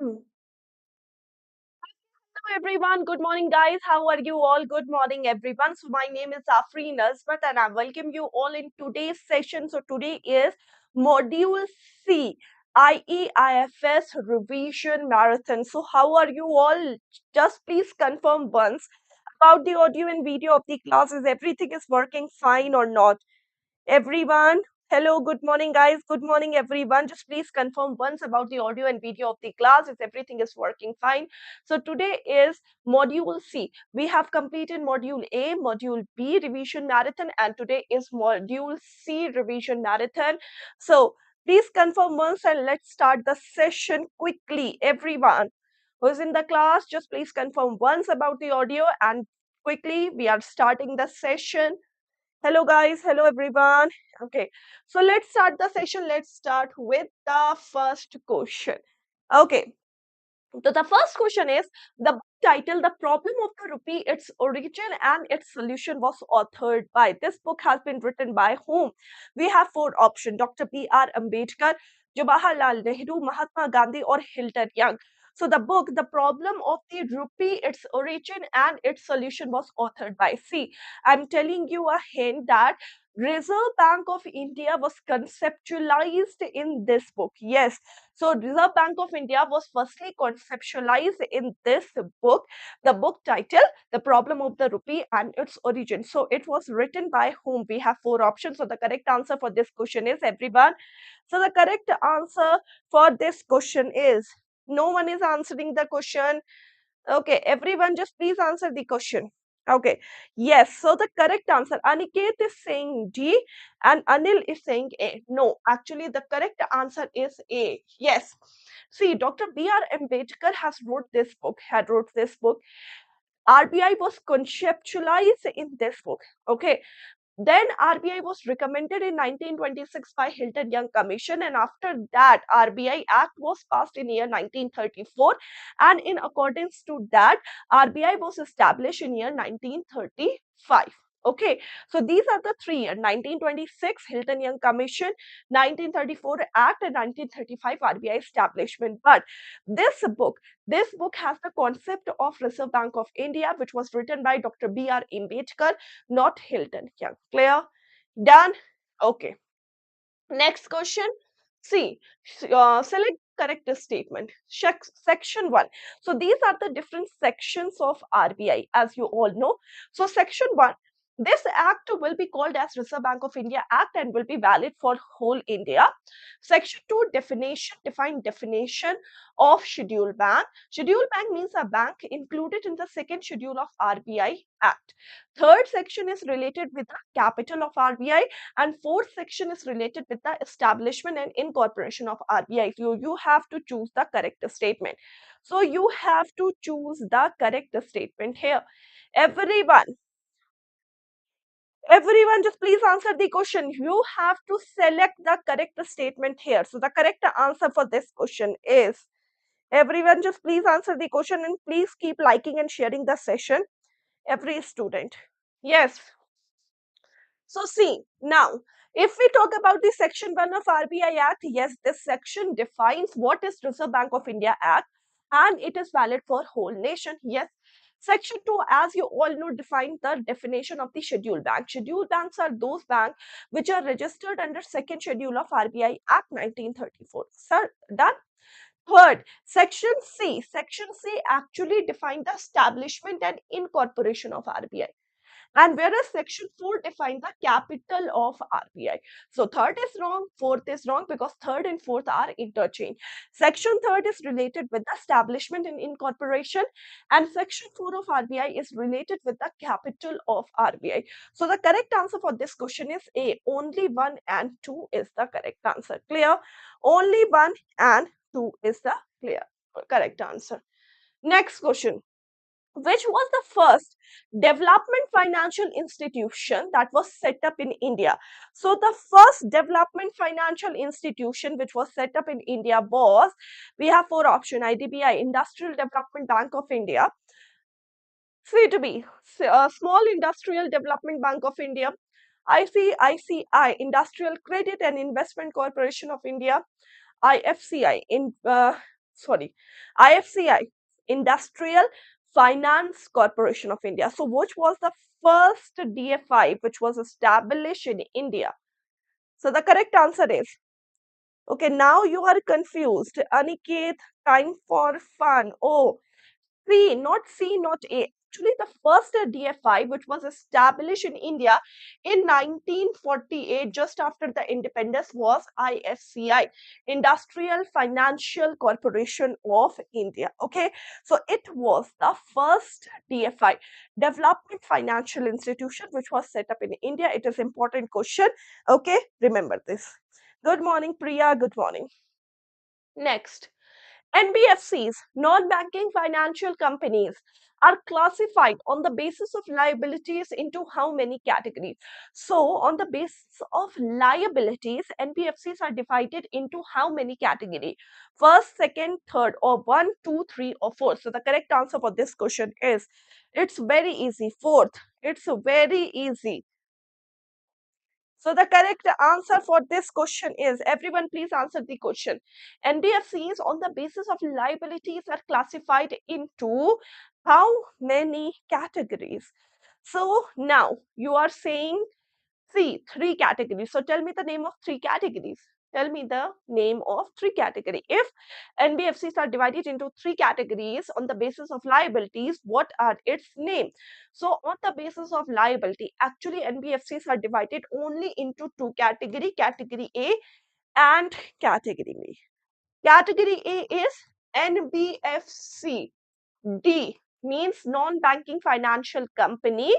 Hello everyone, good morning guys. How are you all? Good morning everyone. So my name is Afreen Nazmat and I welcome you all in today's session. So today is Module C, IEIFS Revision Marathon. So how are you all? Just please confirm once about the audio and video of the classes. Everything is working fine or not? Everyone, hello, good morning guys, good morning everyone. Just please confirm once about the audio and video of the class if everything is working fine. So today is module C. We have completed module A, module B revision marathon, and today is module C revision marathon. So please confirm once and let's start the session quickly. Everyone who's in the class, just please confirm once about the audio and quickly we are starting the session. Hello guys, hello everyone. Okay, so let's start the session. Let's start with the first question. Okay, so the first question is the book title The Problem of the Rupee, its origin and its solution was authored by. This book has been written by whom? We have four options: Dr. B.R. Ambedkar, Jawaharlal Nehru, Mahatma Gandhi, or Hilton Young. So the book, The Problem of the Rupee, its origin and its solution was authored by. See, I'm telling you a hint that Reserve Bank of India was conceptualized in this book. Yes, so Reserve Bank of India was firstly conceptualized in this book, the book title, The Problem of the Rupee and its Origin. So it was written by whom? We have four options. So the correct answer for this question is everyone. So the correct answer for this question is, no one is answering the question. Okay, everyone just please answer the question. Okay, yes, so the correct answer, Aniket is saying D and Anil is saying A. No, actually the correct answer is A. Yes. See, Dr. B.R. Ambedkar had wrote this book. RBI was conceptualized in this book. Okay, then RBI was recommended in 1926 by Hilton Young Commission, and after that RBI Act was passed in year 1934, and in accordance to that RBI was established in year 1935. Okay, so these are the 3 years: 1926 Hilton Young Commission, 1934 Act, and 1935 RBI establishment. But this book has the concept of Reserve Bank of India, which was written by Dr. B.R. Ambedkar, not Hilton Young. Clear? Done? Okay. Next question. See, select correct statement. Section 1. So these are the different sections of RBI, as you all know. So section 1. This act will be called as Reserve Bank of India Act and will be valid for whole India. Section 2, define definition of scheduled bank. Scheduled bank means a bank included in the second schedule of RBI Act. Third section is related with the capital of RBI, and fourth section is related with the establishment and incorporation of RBI. So you have to choose the correct statement. So you have to choose the correct statement here. Everyone just please answer the question. You have to select the correct statement here. So the correct answer for this question is, everyone just please answer the question and please keep liking and sharing the session, every student. Yes. So see, now, if we talk about the section 1 of RBI Act, yes, this section defines what is Reserve Bank of India Act and it is valid for whole nation. Yes. Section 2, as you all know, defines the definition of the scheduled bank. Scheduled banks are those banks which are registered under second schedule of RBI Act 1934. Sir, done? Third, section C. Section C actually defines the establishment and incorporation of RBI. And whereas section 4 defines the capital of RBI. So third is wrong, fourth is wrong, because third and fourth are interchanged. Section third is related with the establishment and incorporation, and section 4 of RBI is related with the capital of RBI. So the correct answer for this question is A. Only 1 and 2 is the correct answer. Clear? Only 1 and 2 is the correct answer. Next question. Which was the first development financial institution that was set up in India? So the first development financial institution which was set up in India was, we have four options: IDBI, Industrial Development Bank of India; CTB, Small Industrial Development Bank of India; ICICI, Industrial Credit and Investment Corporation of India; IFCI, sorry, IFCI, Industrial Finance Corporation of India. So which was the first DFI which was established in India? So the correct answer is, okay, now you are confused. Aniket, time for fun. Oh, C, not A. Actually, the first DFI, which was established in India in 1948, just after the independence, was IFCI, Industrial Financial Corporation of India. Okay, so it was the first DFI, Development Financial Institution, which was set up in India. It is important question. Okay, remember this. Good morning, Priya. Good morning. Next. NBFCs, non-banking financial companies, are classified on the basis of liabilities into how many categories? So, on the basis of liabilities, NBFCs are divided into how many categories? First, second, third, or one, two, three, or four. So, the correct answer for this question is, it's very easy. Fourth, it's very easy. So the correct answer for this question is, everyone please answer the question. NBFCs on the basis of liabilities are classified into how many categories? So now you are saying, see, three categories. So tell me the name of three categories. Tell me the name of three categories. If NBFCs are divided into three categories on the basis of liabilities, what are its name? So on the basis of liability, actually NBFCs are divided only into two categories, category A and category B. Category A is NBFC. D means non-banking financial company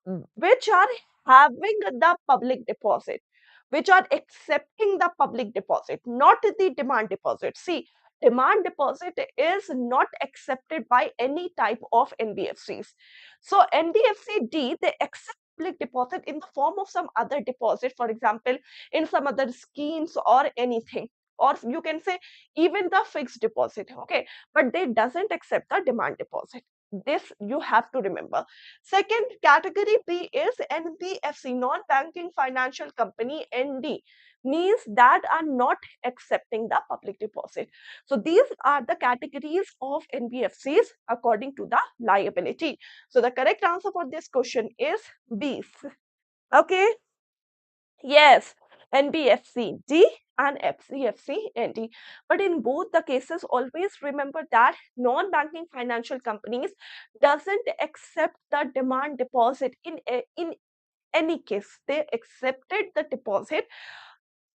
which are having the public deposit, which are accepting the public deposit, not the demand deposit. See, demand deposit is not accepted by any type of NBFCs. So NBFC-D, they accept public deposit in the form of some other deposit, for example, in some other schemes or anything. Or you can say even the fixed deposit, okay, but they doesn't accept the demand deposit. This you have to remember. Second, category B is NBFC, non-banking financial company, ND, means that are not accepting the public deposit. So these are the categories of NBFCs according to the liability. So the correct answer for this question is B. Okay. Yes, NBFC D and FCFC ND. But in both the cases, always remember that non-banking financial companies doesn't accept the demand deposit in any case. They accepted the deposit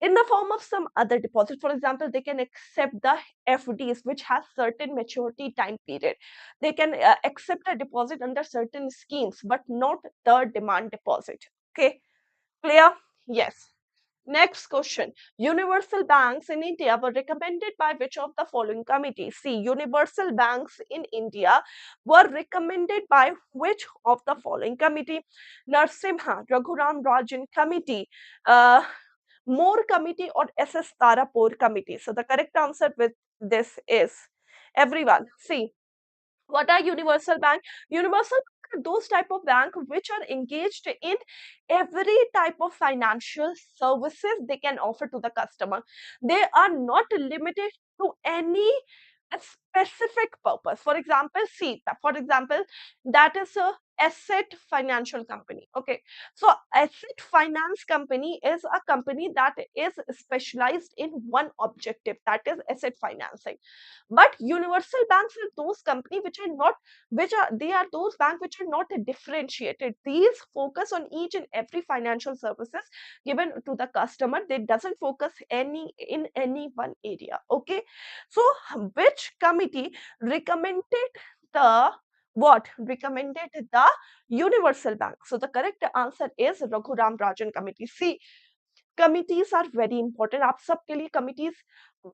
in the form of some other deposit. For example, they can accept the FDs, which has certain maturity time period. They can accept a deposit under certain schemes, but not the demand deposit. Okay, clear? Yes. Next question. Universal banks in India were recommended by which of the following committees? See, universal banks in India were recommended by which of the following committee? Narsimha, Raghuram Rajan committee, Moore committee, or SS Tarapur committee? So the correct answer with this is, everyone, see, what are universal bank? Universal bank are those type of bank which are engaged in every type of financial services they can offer to the customer. They are not limited to any specific purpose. For example, see, for example, that is a asset financial company. Okay, so asset finance company is a company that is specialized in one objective, that is asset financing. But universal banks are those company which are not, which are, they are those banks which are not differentiated. These focus on each and every financial services given to the customer. They doesn't focus any in any one area. Okay, so which committee recommended the, what recommended the universal bank? So the correct answer is Raghuram Rajan committee. See, committees are very important, आप सबके लिए committees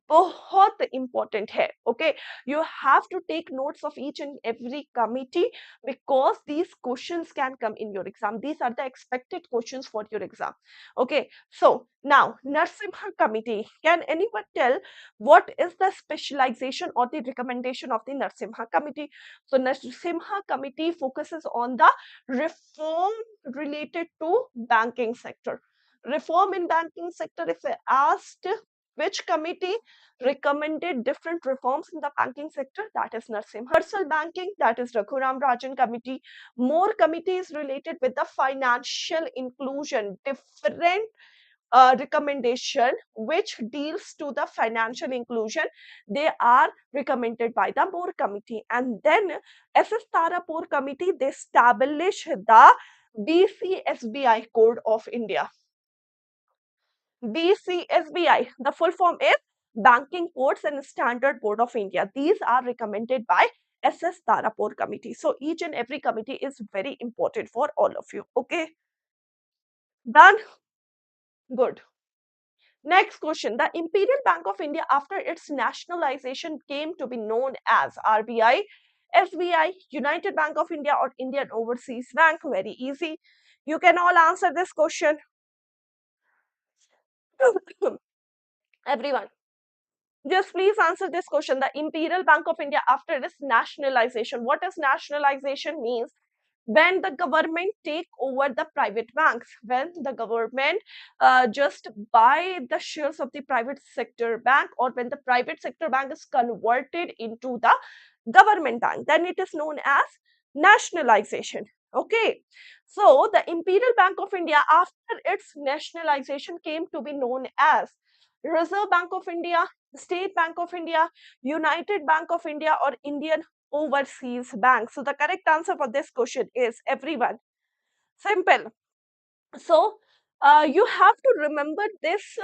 बहुत important है. Okay, you have to take notes of each and every committee because these questions can come in your exam. These are the expected questions for your exam. Okay, so now Narsimha committee, can anyone tell what is the specialization or the recommendation of the Narsimha committee? So Narsimha committee focuses on the reform related to banking sector. Reform in banking sector, if asked, Which committee recommended different reforms in the banking sector? That is Narsim Universal Banking, that is Raghuram Rajan Committee. More committees related with the financial inclusion, different recommendation which deals to the financial inclusion, they are recommended by the Moore Committee. And then SS Tarapur Committee, they establish the BCSBI Code of India. BCSBI, the full form is Banking Codes and Standard Board of India. These are recommended by SS Tarapur Committee. So each and every committee is very important for all of you. Okay, done. Good. Next question. The Imperial Bank of India, after its nationalization, came to be known as RBI, SBI, United Bank of India, or Indian Overseas Bank. Very easy. You can all answer this question. Everyone, just please answer this question. The Imperial Bank of India, after its nationalization, what does nationalization means? When the government take over the private banks, when the government just buy the shares of the private sector bank, or when the private sector bank is converted into the government bank, then it is known as nationalization. Okay, so the Imperial Bank of India, after its nationalization, came to be known as Reserve Bank of India, State Bank of India, United Bank of India, or Indian Overseas Bank. So the correct answer for this question is, everyone, simple. So you have to remember this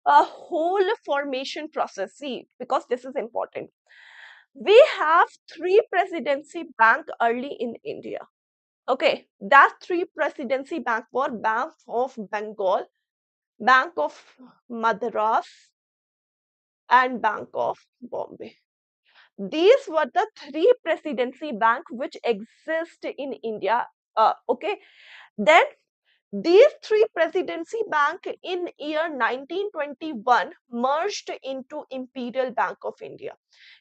whole formation process. See, because this is important. We have three presidency bank early in India. Okay, that three presidency bank were Bank of Bengal, Bank of Madras, and Bank of Bombay. These were the three presidency bank which exist in India. Okay, then these three presidency bank in year 1921 merged into Imperial Bank of India.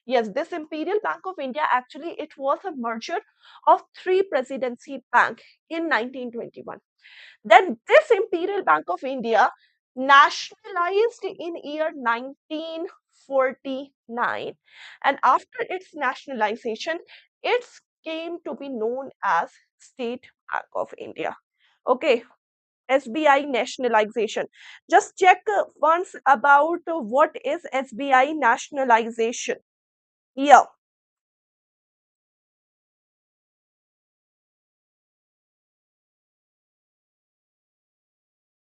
Yes, this Imperial Bank of India, actually it was a merger of three presidency bank in 1921. Then this Imperial Bank of India nationalized in year 1949, and after its nationalization, it came to be known as State Bank of India. Okay, SBI nationalization. Just check once about what is SBI nationalization. Yeah.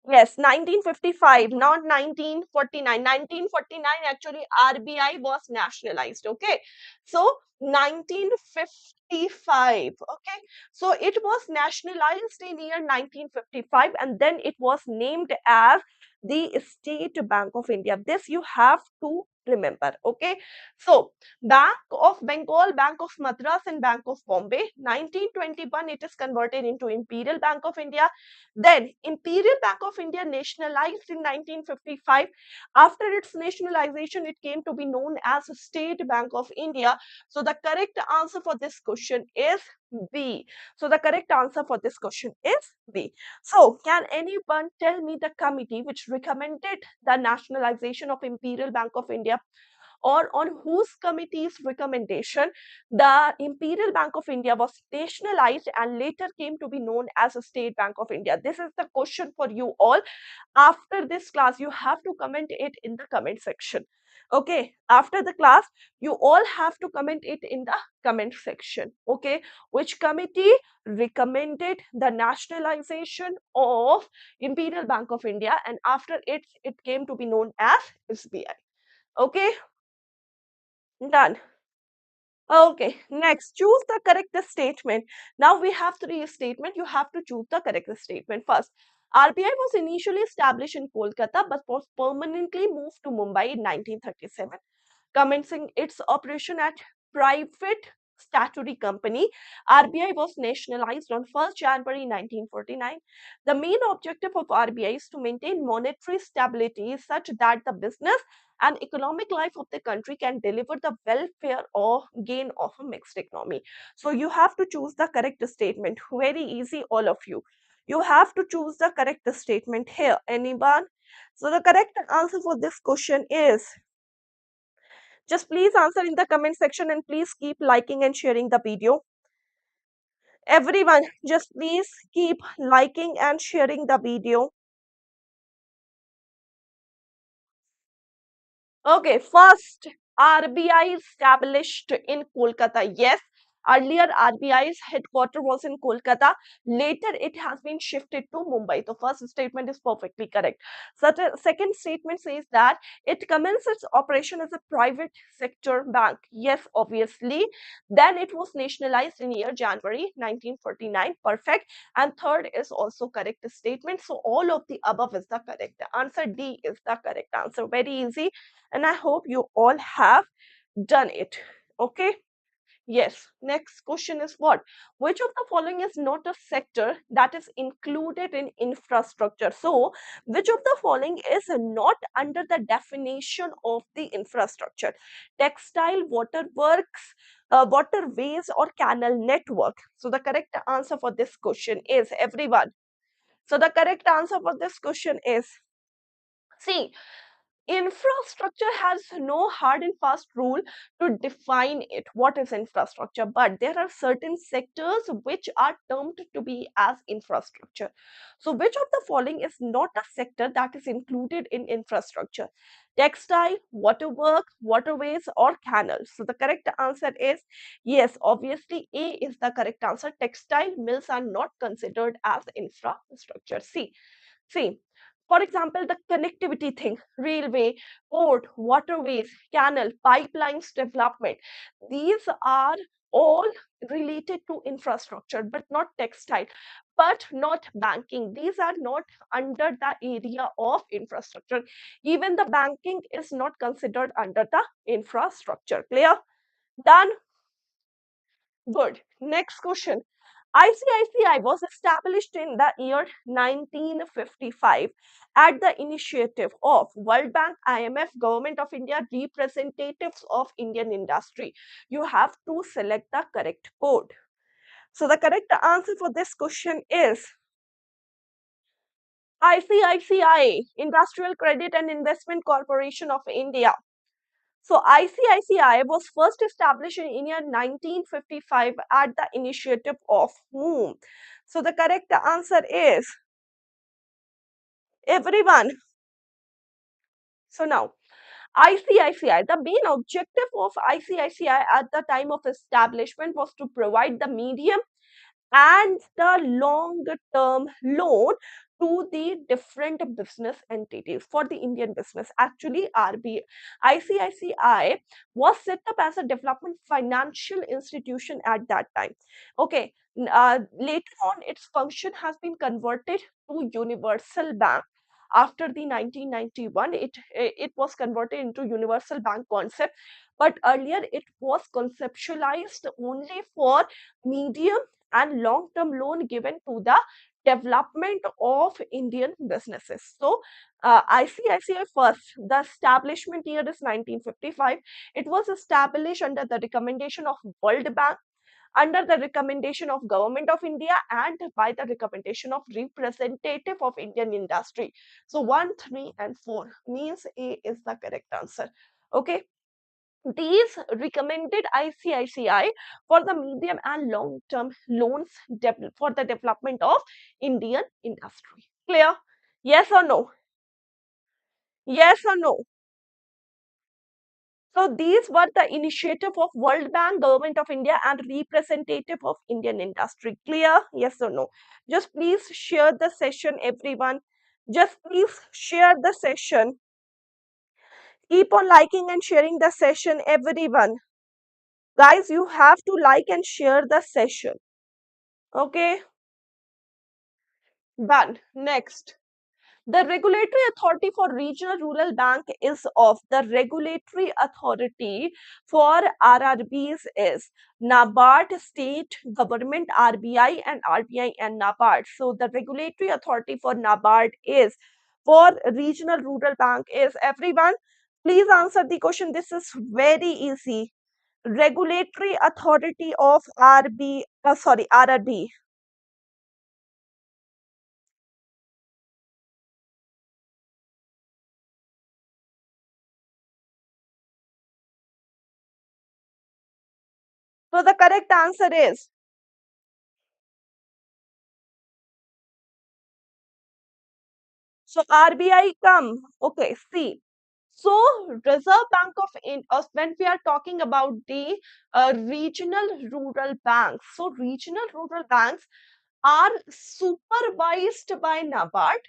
Yes, 1955, not 1949. 1949, actually, RBI was nationalized. Okay. So, 1955. Okay. So, it was nationalized in year 1955, and then it was named as the State Bank of India. This you have to remember. Okay. So, Bank of Bengal, Bank of Madras, and Bank of Bombay. 1921, it is converted into Imperial Bank of India. Then Imperial Bank of India nationalized in 1955. After its nationalization, it came to be known as State Bank of India. So the correct answer for this question is B. So the correct answer for this question is B. So can anyone tell me the committee which recommended the nationalization of Imperial Bank of India, or on whose committee's recommendation the Imperial Bank of India was nationalized and later came to be known as a State Bank of India? This is the question for you all. After this class, you have to comment it in the comment section. Okay, after the class, you all have to comment it in the comment section. Okay, which committee recommended the nationalization of Imperial Bank of India, and after it came to be known as SBI. Okay, done. Okay, next, choose the correct statement. Now we have three statements. You have to choose the correct statement. First, RBI was initially established in Kolkata but was permanently moved to Mumbai in 1937, commencing its operation at private statutory company. RBI was nationalized on 1st January 1949. The main objective of RBI is to maintain monetary stability such that the business and economic life of the country can deliver the welfare or gain of a mixed economy. So you have to choose the correct statement. Very easy, all of you. You have to choose the correct statement here. Anyone? So the correct answer for this question is, just please answer in the comment section and please keep liking and sharing the video. Everyone, just please keep liking and sharing the video. Okay, first RBI established in Kolkata. Yes, earlier RBI's headquarter was in Kolkata. Later, it has been shifted to Mumbai. The first statement is perfectly correct. Second statement says that it commenced its operation as a private sector bank. Yes, obviously. Then it was nationalized in year January 1949. Perfect. And third is also correct statement. So all of the above is the correct answer. D is the correct answer. Very easy, and I hope you all have done it. Okay. Yes. Next question is what? Which of the following is not a sector that is included in infrastructure? So, which of the following is not under the definition of the infrastructure? Textile, waterworks, waterways, or canal network? So, the correct answer for this question is, everyone. So, the correct answer for this question is C. Infrastructure has no hard and fast rule to define it. What is infrastructure? But there are certain sectors which are termed to be as infrastructure. So, which of the following is not a sector that is included in infrastructure? Textile, waterwork, waterways, or canals? So, the correct answer is yes, obviously, A is the correct answer. Textile mills are not considered as infrastructure. See, for example, the connectivity thing, railway, port, waterways, canal, pipelines development, these are all related to infrastructure, but not textile, but not banking. These are not under the area of infrastructure. Even the banking is not considered under the infrastructure. Clear? Done? Good. Next question. ICICI was established in the year 1955 at the initiative of World Bank, IMF, Government of India, representatives of Indian industry. You have to select the correct code. So the correct answer for this question is ICICI, Industrial Credit and Investment Corporation of India. So ICICI was first established in year 1955 at the initiative of whom? So the correct answer is, everyone. So now ICICI, the main objective of ICICI at the time of establishment was to provide the medium and the long term loan to the different business entities for the Indian business. Actually, ICICI was set up as a development financial institution at that time. Okay, later on, its function has been converted to Universal Bank. After the 1991, it was converted into Universal Bank concept, but earlier it was conceptualized only for medium and long-term loan given to the development of Indian businesses. So, ICICI first, the establishment year is 1955. It was established under the recommendation of World Bank, under the recommendation of Government of India, and by the recommendation of representative of Indian industry. So 1, 3, and 4 means A is the correct answer. Okay. These recommended ICICI for the medium and long term loans for the development of Indian industry. Clear? Yes or no? Yes or no? So these were the initiative of World Bank, Government of India, and representative of Indian industry. Clear? Yes or no? Just please share the session, everyone. Just please share the session. Keep on liking and sharing the session, everyone. Guys, you have to like and share the session. Okay, done. Next. The regulatory authority for regional rural bank is of the regulatory authority for RRBs is Nabard, state government, RBI, and RBI and Nabard. So the regulatory authority for Nabard is, for regional rural bank is, everyone. Please answer the question. This is very easy. Regulatory authority of RRB. So the correct answer is, so RBI come. Okay, see. So Reserve Bank of India, when we are talking about the regional rural banks, so regional rural banks are supervised by Nabard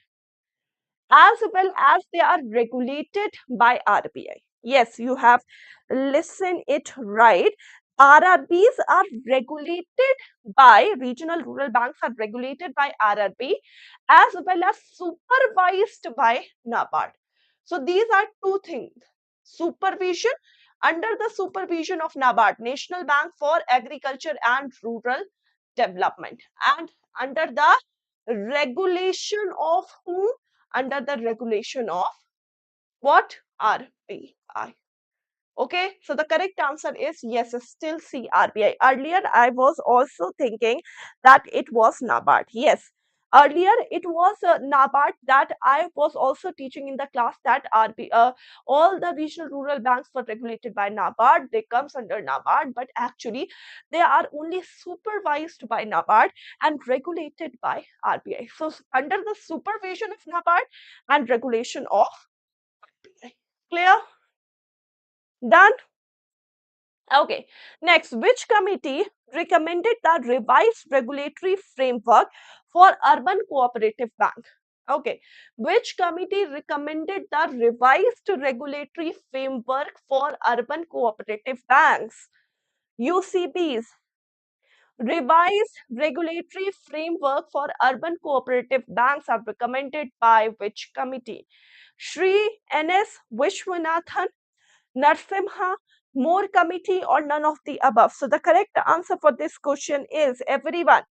as well as they are regulated by RBI. Yes, you have listened it right. RRBs are regulated by regional rural banks are regulated by RRB as well as supervised by Nabard. So these are two things. Supervision under the supervision of Nabard, National Bank for Agriculture and Rural Development, and under the regulation of whom? Under the regulation of what? RBI. Okay, so the correct answer is yes, still CRBI. Earlier, I was also thinking that it was Nabard. Yes, earlier it was Nabard that I was also teaching in the class that all the regional rural banks were regulated by Nabard. They comes under Nabard, but actually they are only supervised by Nabard and regulated by RBI. So under the supervision of Nabard and regulation of RBI. Clear? Done? Okay, next, which committee recommended the revised regulatory framework for urban cooperative bank? Okay, which committee recommended the revised regulatory framework for urban cooperative banks? UCBs. Revised regulatory framework for urban cooperative banks are recommended by which committee? Shri N.S. Vishwanathan, Narsimha, more committee, or none of the above? So the correct answer for this question is, everyone,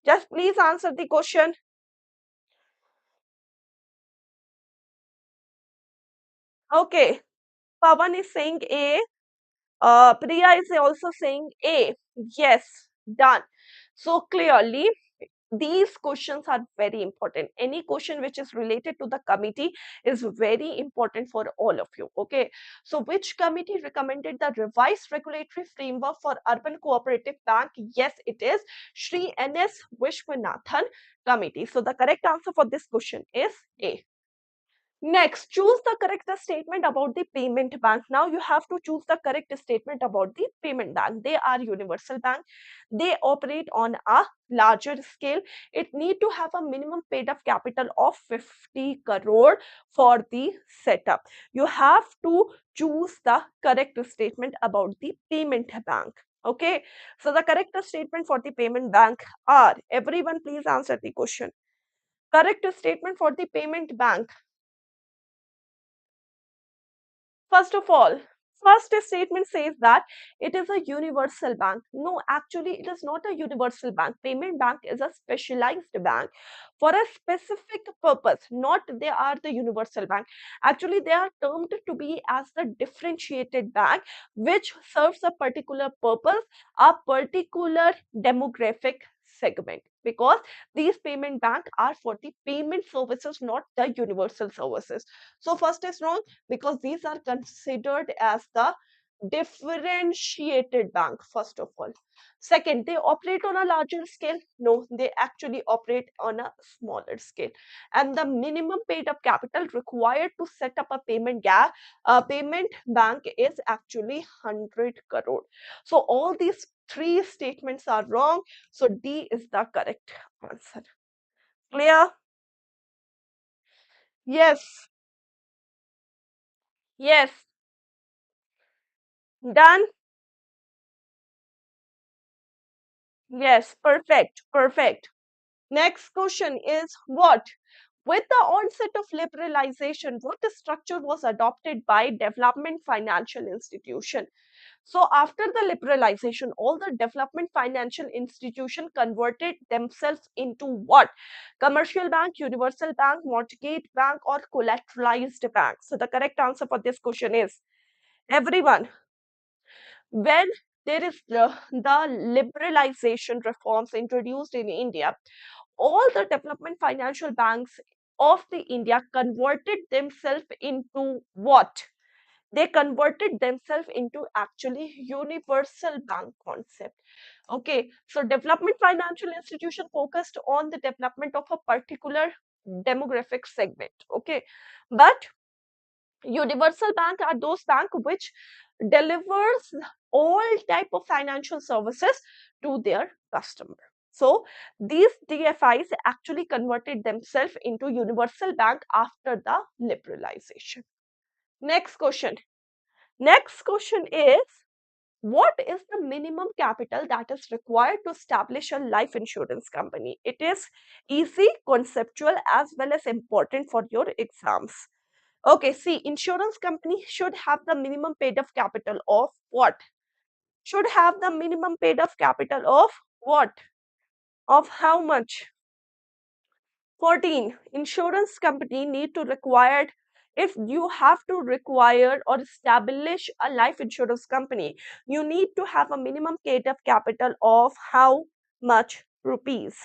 just please answer the question. Okay, Pavan is saying A. Priya is also saying A. Yes, done. So clearly, these questions are very important. Any question which is related to the committee is very important for all of you. Okay, so which committee recommended the revised regulatory framework for urban cooperative bank? Yes, it is Shri N.S. Vishwanathan committee. So the correct answer for this question is A. Next, choose the correct statement about the payment bank. Now you have to choose the correct statement about the payment bank. They are universal bank. They operate on a larger scale. It need to have a minimum paid up capital of 50 crore for the setup. You have to choose the correct statement about the payment bank. Okay. So the correct statement for the payment bank are, everyone please answer the question. Correct statement for the payment bank. First of all, first statement says that it is a universal bank. No, actually, it is not a universal bank. Payment bank is a specialized bank for a specific purpose. Not they are the universal bank. Actually, they are termed to be as the differentiated bank, which serves a particular purpose, a particular demographic segment, because these payment bank are for the payment services, not the universal services. So first is wrong, because these are considered as the differentiated bank. First of all, second, they operate on a larger scale. No, they actually operate on a smaller scale, and the minimum paid up capital required to set up a payment bank is actually 100 crore. So all these three statements are wrong, so D is the correct answer. Clear? Yes. Yes. Done. Yes, perfect, perfect. Next question is what? With the onset of liberalization, what structure was adopted by development financial institution? So after the liberalization, all the development financial institution converted themselves into what? Commercial bank, universal bank, mortgage bank, or collateralized bank? So the correct answer for this question is, everyone, when there is the liberalization reforms introduced in India, all the development financial banks of the India converted themselves into what? they converted themselves into actually universal bank concept. Okay, so development financial institution focused on the development of a particular demographic segment. Okay, but universal bank are those bank which delivers all type of financial services to their customer. So these DFIs actually converted themselves into universal bank after the liberalization. Next question. Next question is, what is the minimum capital that is required to establish a life insurance company? It is easy, conceptual, as well as important for your exams. Okay, see, insurance company should have the minimum paid up capital of what? Should have the minimum paid up capital of what? Of how much? 14. Insurance company need to require, if you have to require or establish a life insurance company, you need to have a minimum paid up capital of how much rupees?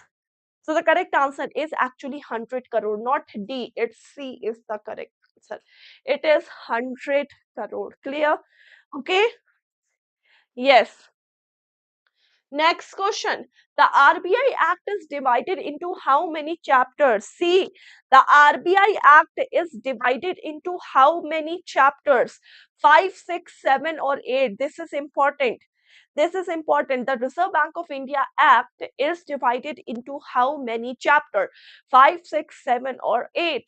So the correct answer is actually 100 crore, not D. It's C is the correct answer. It is 100 crore. Clear? Okay. Yes. Next question. The RBI Act is divided into how many chapters? See, the RBI Act is divided into how many chapters? 5, 6, 7, or 8. This is important. This is important. The Reserve Bank of India Act is divided into how many chapters? 5, 6, 7, or 8.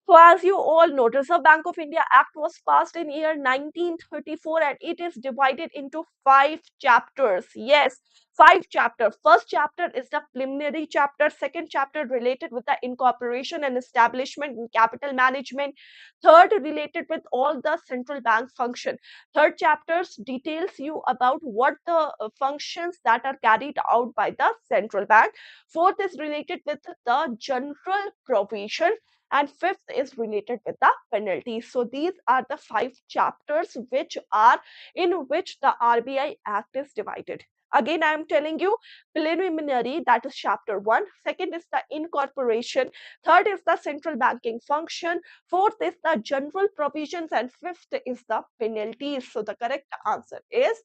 So as you all know, Reserve Bank of India Act was passed in year 1934 and it is divided into 5 chapters. Yes, 5 chapters. First chapter is the preliminary chapter. Second chapter related with the incorporation and establishment and capital management. Third related with all the central bank function. Third chapters details you about what the functions that are carried out by the central bank. Fourth is related with the general provision, and fifth is related with the penalties. So these are the 5 chapters which are in which the RBI Act is divided. Again, I am telling you, preliminary, that is chapter 1. Second is the incorporation. Third is the central banking function. Fourth is the general provisions. And fifth is the penalties. So the correct answer is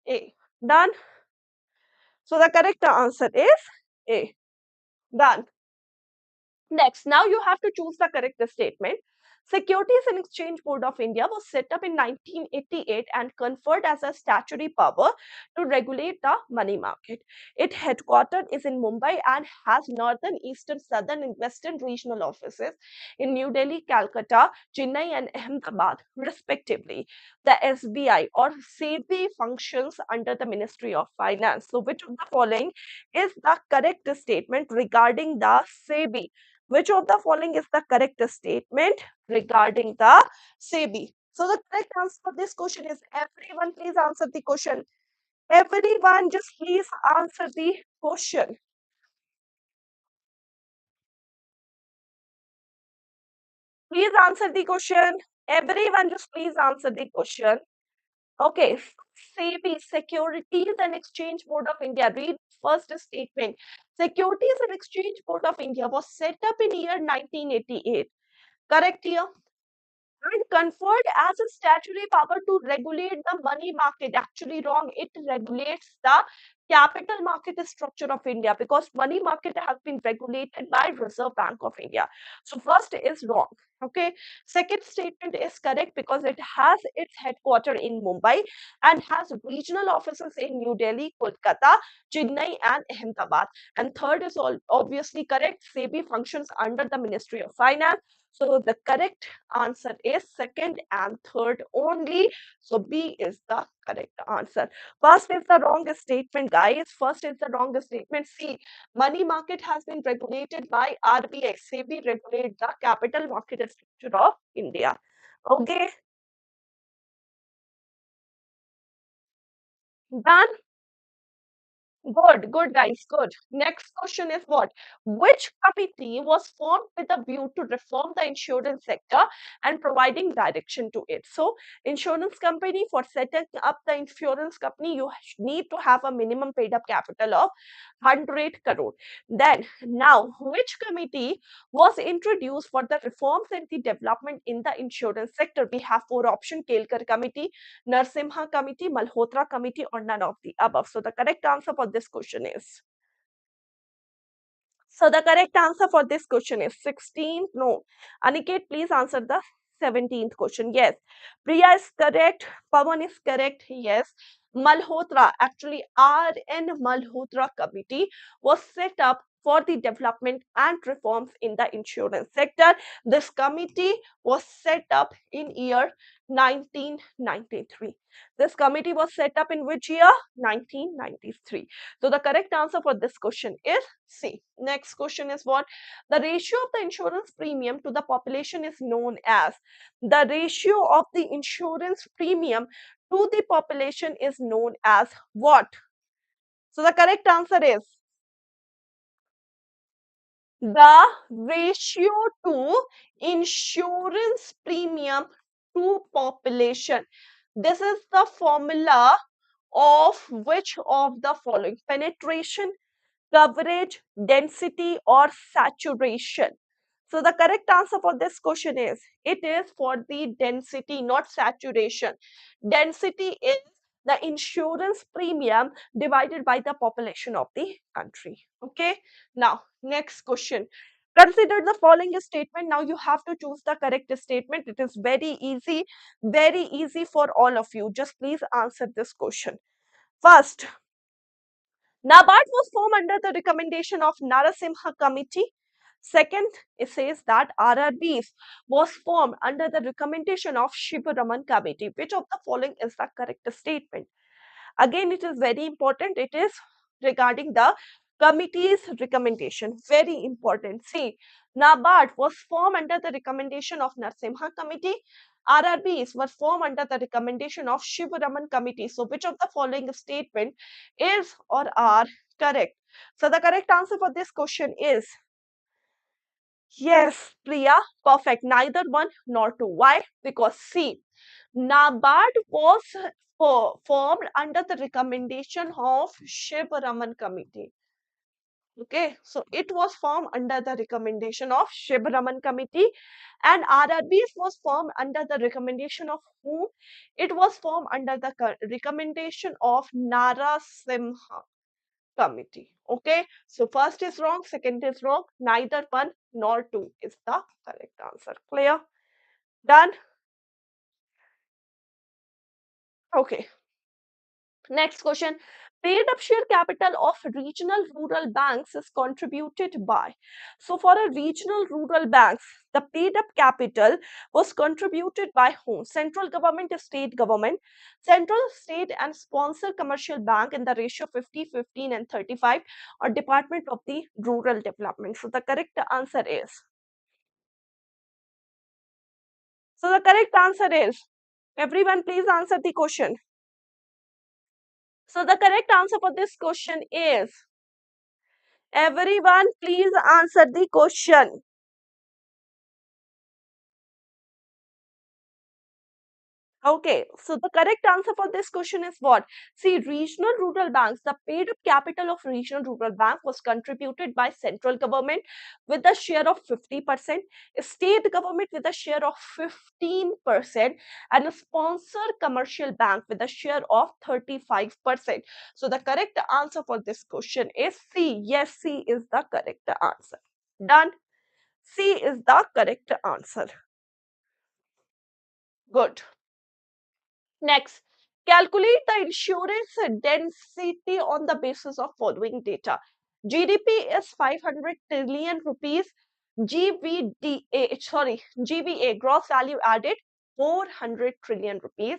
A. Done. So the correct answer is A. Done. Next, now you have to choose the correct statement. Securities and Exchange Board of India was set up in 1988 and conferred as a statutory power to regulate the money market. Its headquarters is in Mumbai and has northern, eastern, southern, and western regional offices in New Delhi, Calcutta, Chennai, and Ahmedabad, respectively. The SBI or SEBI functions under the Ministry of Finance. So, which of the following is the correct statement regarding the SEBI? Which of the following is the correct statement regarding the SEBI? So the correct answer for this question is, everyone please answer the question. Everyone just please answer the question. Please answer the question. Everyone just please answer the question. Okay, SEBI, Securities and Exchange Board of India. Read first statement. Securities and Exchange Board of India was set up in year 1988. Correct here? And conferred as a statutory power to regulate the money market. Actually wrong. It regulates the capital market structure of India, because money market has been regulated by Reserve Bank of India. So first is wrong. Okay. Second statement is correct because it has its headquarters in Mumbai and has regional offices in New Delhi, Kolkata, Chennai, and Ahmedabad. And third is all obviously correct. SEBI functions under the Ministry of Finance. So the correct answer is second and third only. So B is the correct answer. First is the wrong statement, guys. First is the wrong statement. C, money market has been regulated by RBI. SEBI regulate the capital market structure of India. Okay, done. Good, good guys, good. Next question is what? Which committee was formed with a view to reform the insurance sector and providing direction to it? So, insurance company, for setting up the insurance company, you need to have a minimum paid up capital of 100 crore. Then, now, which committee was introduced for the reforms and the development in the insurance sector? We have four options: Kelkar committee, Narsimha committee, Malhotra committee, or none of the above. So the correct answer for this question is. So the correct answer for this question is 16. No. Aniket, please answer the 17th question. Yes. Priya is correct. Pawan is correct. Yes. Malhotra, actually RN Malhotra committee was set up for the development and reforms in the insurance sector. This committee was set up in year 1993. This committee was set up in which year? 1993. So the correct answer for this question is C. Next question is what? The ratio of the insurance premium to the population is known as. The ratio of the insurance premium to the population is known as what? So the correct answer is the ratio to insurance premium to population. This is the formula of which of the following? Penetration, coverage, density, or saturation? So the correct answer for this question is, it is for the density, not saturation. Density is the insurance premium divided by the population of the country. Okay. Now, next question. Consider the following statement. Now you have to choose the correct statement. It is very easy for all of you. Just please answer this question. First, Nabard was formed under the recommendation of Narasimha Committee. Second, it says that RRBs was formed under the recommendation of Shivaraman Committee. Which of the following is the correct statement? Again, it is very important. It is regarding the committee's recommendation. Very important. See, Nabard was formed under the recommendation of Narasimha Committee. RRBs were formed under the recommendation of Shivaraman Committee. So, which of the following statement is or are correct? So, the correct answer for this question is yes, Priya. Perfect. Neither one nor two. Why? Because see, Nabard was formed under the recommendation of Shivaraman Committee. Okay, so it was formed under the recommendation of Shivaraman Committee, and RRBs was formed under the recommendation of whom? It was formed under the recommendation of Narasimha Committee. Okay, so first is wrong, second is wrong, neither one nor two is the correct answer. Clear? Done? Okay. Next question. Paid up share capital of regional rural banks is contributed by. So for a regional rural banks, the paid up capital was contributed by whom? Central government, state government, central, state and sponsor commercial bank in the ratio 50, 15 and 35, or Department of the Rural Development. So the correct answer is. So the correct answer is. Everyone please answer the question. So the correct answer for this question is, everyone please answer the question. Okay, so the correct answer for this question is what? See, regional rural banks, the paid up capital of regional rural bank was contributed by central government with a share of 50%, state government with a share of 15%, and a sponsor commercial bank with a share of 35%. So the correct answer for this question is C. Yes, C is the correct answer. Done. C is the correct answer. Good. Next, calculate the insurance density on the basis of following data. GDP is 500 trillion rupees. GVA, gross value added, 400 trillion rupees.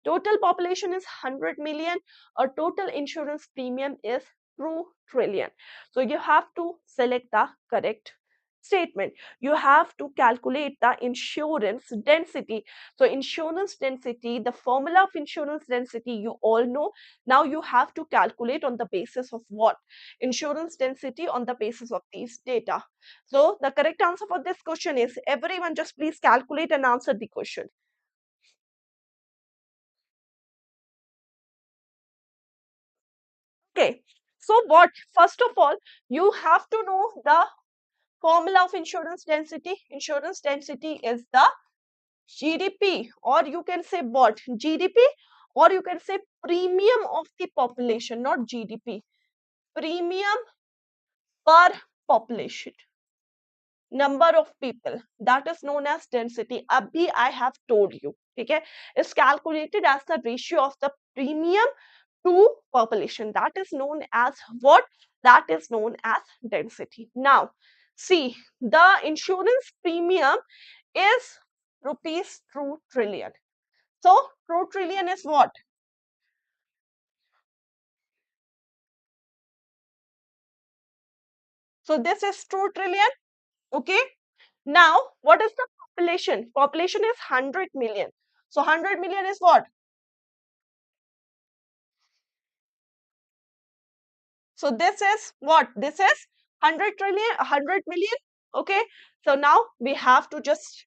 Total population is 100 million. Or total insurance premium is 2 trillion. So you have to select the correct statement. You have to calculate the insurance density. So insurance density, the formula of insurance density you all know. Now you have to calculate on the basis of what? Insurance density on the basis of these data. So the correct answer for this question is, everyone just please calculate and answer the question. Okay. So what? First of all, you have to know the formula of insurance density. Insurance density is the GDP, or you can say what? GDP, or you can say premium of the population, not GDP. Premium per population, number of people, that is known as density. Abhi I have told you, okay, is calculated as the ratio of the premium to population. That is known as what? That is known as density. Now, see, the insurance premium is rupees 2 trillion. So, 2 trillion is what? So, this is 2 trillion. Okay. Now, what is the population? Population is 100 million. So, 100 million is what? So, this is what? This is 100 trillion, 100 million. Okay. So, now we have to just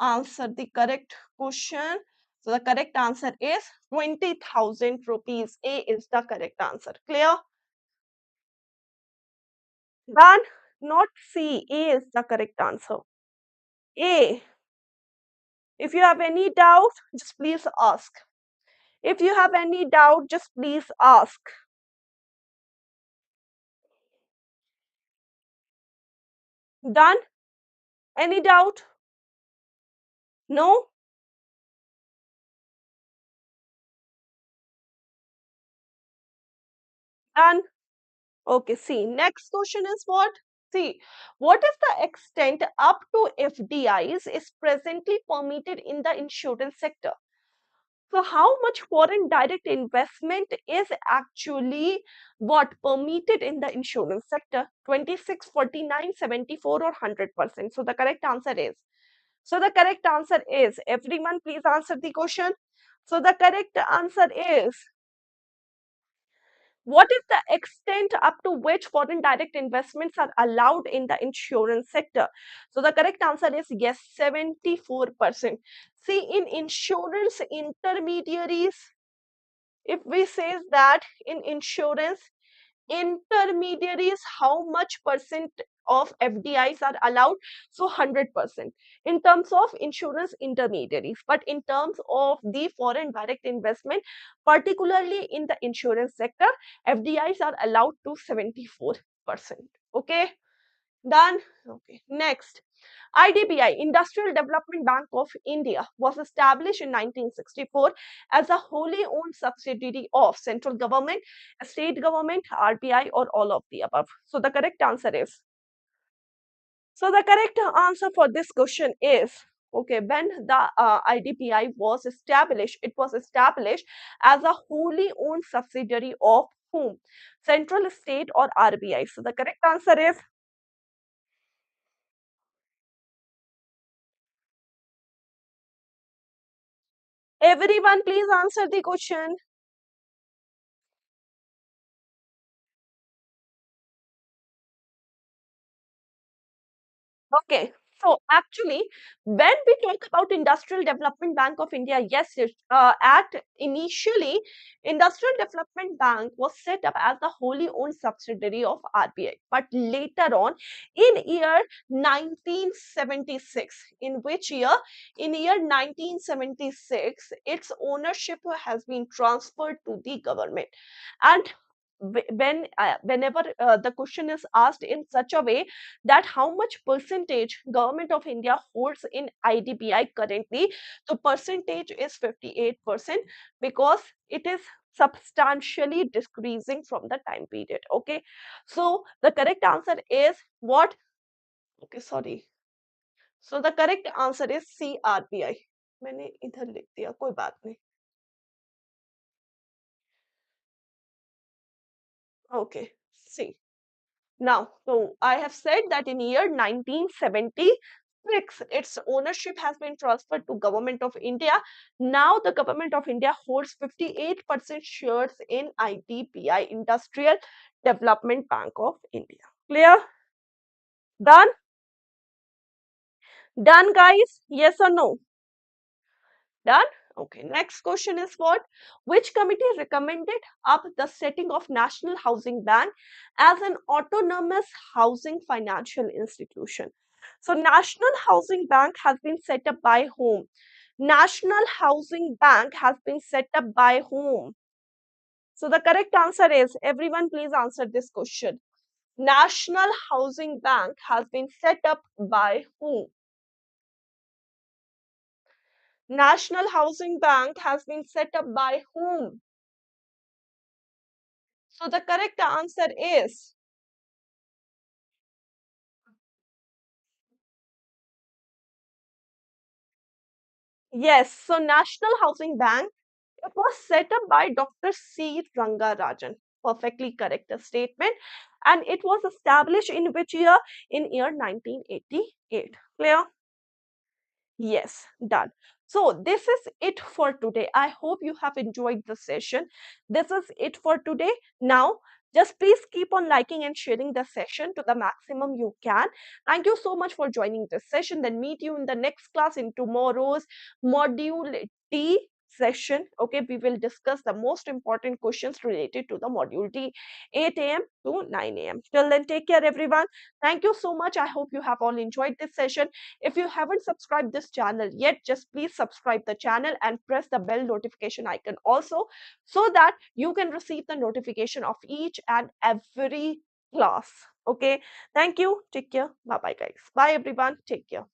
answer the correct question. So, the correct answer is 20,000 rupees. A is the correct answer. Clear? Done? Not C. A is the correct answer. A. If you have any doubt, just please ask. If you have any doubt, just please ask. Done? Any doubt? No? Done? Okay, see, next question is what? See, what is the extent up to FDIs is presently permitted in the insurance sector? So, how much foreign direct investment is actually what permitted in the insurance sector? 26, 49, 74, or 100%? So, the correct answer is. So, the correct answer is, everyone please answer the question. So, the correct answer is, what is the extent up to which foreign direct investments are allowed in the insurance sector? So the correct answer is yes, 74%. See, in insurance intermediaries, if we say that in insurance intermediaries, how much percent of FDIs are allowed? So 100% in terms of insurance intermediaries. But in terms of the foreign direct investment, particularly in the insurance sector, FDIs are allowed to 74%. Okay, done. Okay, next. IDBI, Industrial Development Bank of India, was established in 1964 as a wholly owned subsidiary of central government, state government, RBI, or all of the above. So the correct answer is. So the correct answer for this question is, okay, when the IDBI was established, it was established as a wholly owned subsidiary of whom? Central, state, or RBI. So the correct answer is, everyone please answer the question. Okay, so actually, when we talk about Industrial Development Bank of India, yes, at initially, Industrial Development Bank was set up as a wholly owned subsidiary of RBI. But later on, in year 1976, in which year? In year 1976, its ownership has been transferred to the government. And whenever the question is asked in such a way that how much percentage government of India holds in IDBI currently, the percentage is 58% because it is substantially decreasing from the time period. Okay, so the correct answer is what? Okay, sorry. So the correct answer is CRBI. मैंने इधर लिख दिया, कोई बात नहीं. Okay, C. Now, so I have said that in year 1976, its ownership has been transferred to Government of India. Now, the Government of India holds 58% shares in IDPI, Industrial Development Bank of India. Clear? Done? Done, guys? Yes or no? Done? Okay, next question is what? Which committee recommended up the setting of National Housing Bank as an autonomous housing financial institution? So, National Housing Bank has been set up by whom? National Housing Bank has been set up by whom? So, the correct answer is, everyone please answer this question. National Housing Bank has been set up by whom? National Housing Bank has been set up by whom? So the correct answer is yes. So National Housing Bank, it was set up by Dr. C. Rangarajan. Perfectly correct statement. And it was established in which year? In year 1988. Clear? Yes, done. So this is it for today. I hope you have enjoyed the session. This is it for today. Now, just please keep on liking and sharing the session to the maximum you can. Thank you so much for joining this session. Then meet you in the next class in tomorrow's module D session. Okay, we will discuss the most important questions related to the module D, 8 a.m. to 9 a.m. Till then, take care, everyone. Thank you so much. I hope you have all enjoyed this session. If you haven't subscribed this channel yet, just please subscribe the channel and press the bell notification icon also, so that you can receive the notification of each and every class. Okay. Thank you. Take care. Bye bye, guys. Bye, everyone. Take care.